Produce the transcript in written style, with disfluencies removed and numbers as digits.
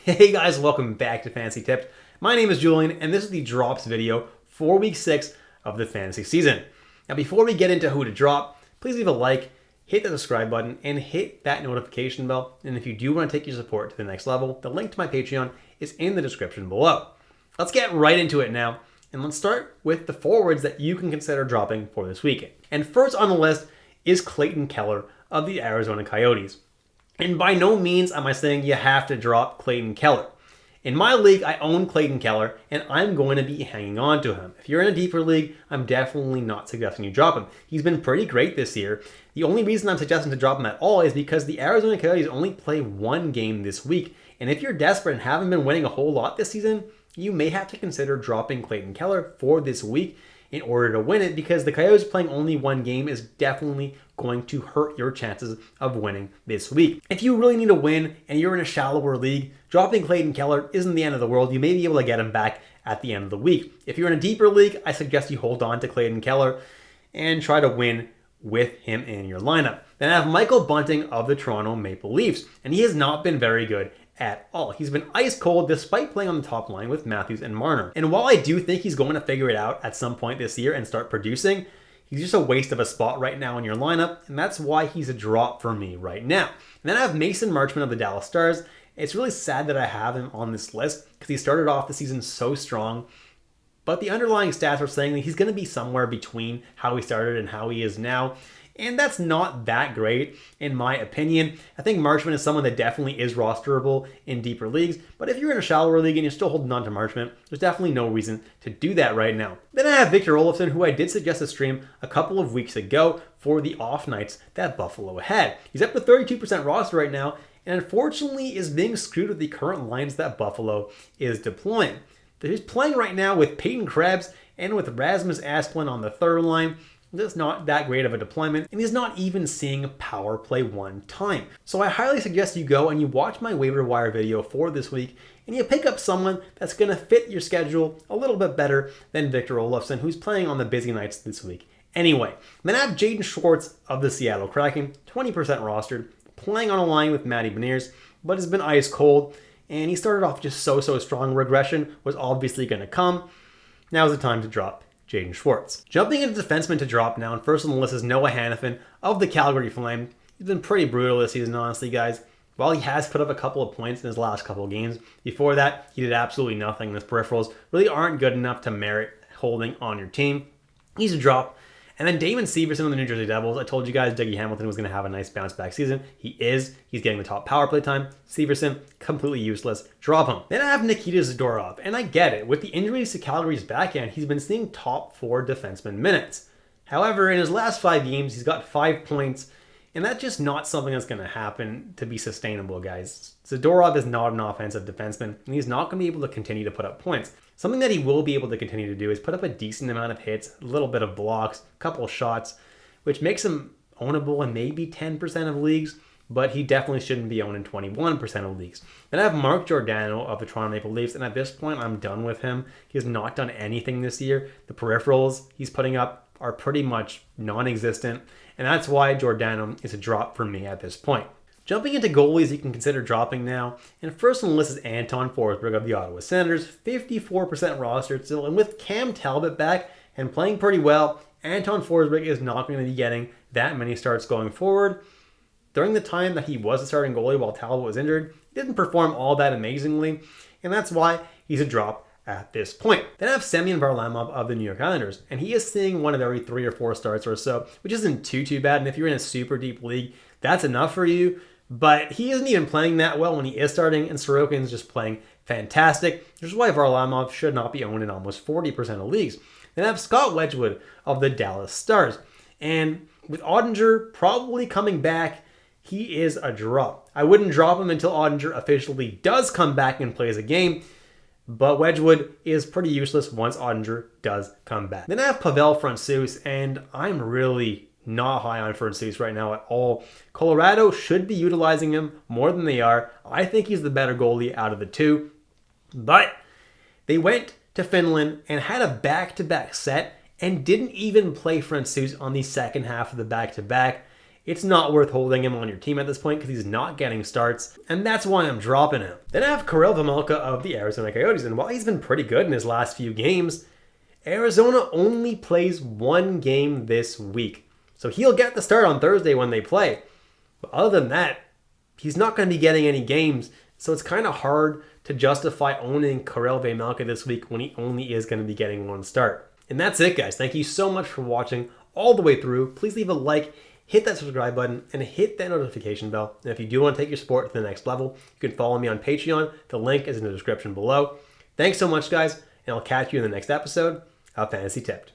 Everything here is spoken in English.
Hey guys, welcome back to Fantasy Tips. My name is Julian, and this is the drops video for week 6 of the fantasy season. Now, before we get into who to drop, please leave a like, hit the subscribe button, and hit that notification bell. And if you do want to take your support to the next level, the link to my Patreon is in the description below. Let's get right into it now, and let's start with the forwards that you can consider dropping for this weekend. And first on the list is Clayton Keller of the Arizona Coyotes. And by no means am I saying you have to drop Clayton Keller. In my league, I own Clayton Keller, and I'm going to be hanging on to him. If you're in a deeper league, I'm definitely not suggesting you drop him. He's been pretty great this year. The only reason I'm suggesting to drop him at all is because the Arizona Coyotes only play one game this week. And if you're desperate and haven't been winning a whole lot this season, you may have to consider dropping Clayton Keller for this week in order to win it, because the Coyotes playing only one game is definitely going to hurt your chances of winning this week. If you really need to win and you're in a shallower league, dropping Clayton Keller isn't the end of the world. You may be able to get him back at the end of the week. If you're in a deeper league, I suggest you hold on to Clayton Keller and try to win with him in your lineup. Then I have Michael Bunting of the Toronto Maple Leafs, and he has not been very good at all. He's been ice cold despite playing on the top line with Matthews and Marner. And while I do think he's going to figure it out at some point this year and start producing, he's just a waste of a spot right now in your lineup, and that's why he's a drop for me right now. And then I have Mason Marchment of the Dallas Stars. It's really sad that I have him on this list because he started off the season so strong, but the underlying stats are saying that he's going to be somewhere between how he started and how he is now. And that's not that great, in my opinion. I think Marchment is someone that definitely is rosterable in deeper leagues, but if you're in a shallower league and you're still holding on to Marchment, there's definitely no reason to do that right now. Then I have Victor Olofsson, who I did suggest to stream a couple of weeks ago for the off nights that Buffalo had. He's up to 32% roster right now, and unfortunately is being screwed with the current lines that Buffalo is deploying. He's playing right now with Peyton Krebs and with Rasmus Asplund on the third line. That's not that great of a deployment, and he's not even seeing power play one time. So I highly suggest you go and you watch my waiver wire video for this week, and you pick up someone that's going to fit your schedule a little bit better than Victor Olofsson, who's playing on the busy nights this week. Anyway, then I have Jaden Schwartz of the Seattle Kraken, 20% rostered, playing on a line with Matty Beniers, but has been ice cold, and he started off just so strong. Regression was obviously going to come. Now's the time to drop Jaden Schwartz. Jumping into defenseman to drop now, and first on the list is Noah Hanifin of the Calgary Flame. He's been pretty brutal this season, honestly, guys. While he has put up a couple of points in his last couple of games, before that, he did absolutely nothing. His peripherals really aren't good enough to merit holding on your team. He's a drop. And then Damon Severson of the New Jersey Devils. I told you guys Dougie Hamilton was going to have a nice bounce back season. He is. He's getting the top power play time. Severson, completely useless. Drop him. Then I have Nikita Zadorov. And I get it. With the injuries to Calgary's backhand, he's been seeing top 4 defenseman minutes. However, in his last 5 games, he's got 5 points. And that's just not something that's going to happen to be sustainable, guys. Zadorov is not an offensive defenseman, and he's not going to be able to continue to put up points. Something that he will be able to continue to do is put up a decent amount of hits, a little bit of blocks, a couple of shots, which makes him ownable in maybe 10% of leagues, but he definitely shouldn't be owned in 21% of leagues. Then I have Mark Giordano of the Toronto Maple Leafs, and at this point, I'm done with him. He has not done anything this year. The peripherals he's putting up are pretty much non-existent, and that's why Giordano is a drop for me at this point. Jumping into goalies you can consider dropping now, and first on the list is Anton Forsberg of the Ottawa Senators, 54% rostered still, and with Cam Talbot back and playing pretty well, Anton Forsberg is not going to be getting that many starts going forward. During the time that he was a starting goalie while Talbot was injured, he didn't perform all that amazingly, and that's why he's a drop at this point. Then I have Semyon Varlamov of the New York Islanders, and he is seeing one of every 3 or 4 starts or so, which isn't too bad, and if you're in a super deep league, that's enough for you. But he isn't even playing that well when he is starting, and Sorokin's just playing fantastic, which is why Varlamov should not be owned in almost 40% of leagues. Then I have Scott Wedgwood of the Dallas Stars. And with Ottinger probably coming back, he is a drop. I wouldn't drop him until Ottinger officially does come back and plays a game, but Wedgwood is pretty useless once Ottinger does come back. Then I have Pavel Francouz, and I'm really not high on Francouz right now at all. Colorado should be utilizing him more than they are. I think he's the better goalie out of the two. But they went to Finland and had a back-to-back set and didn't even play Francouz on the second half of the back-to-back. it's not worth holding him on your team at this point because he's not getting starts, and that's why I'm dropping him. Then I have Karel Vejmelka of the Arizona Coyotes, and while he's been pretty good in his last few games, Arizona only plays one game this week. So he'll get the start on Thursday when they play. But other than that, he's not going to be getting any games, so it's kind of hard to justify owning Karel Vejmelka this week when he only is going to be getting one start. And that's it, guys. Thank you so much for watching all the way through. Please leave a like, hit that subscribe button, and hit that notification bell. And if you do want to take your sport to the next level, you can follow me on Patreon. The link is in the description below. Thanks so much, guys, and I'll catch you in the next episode of Fantasy Tipped.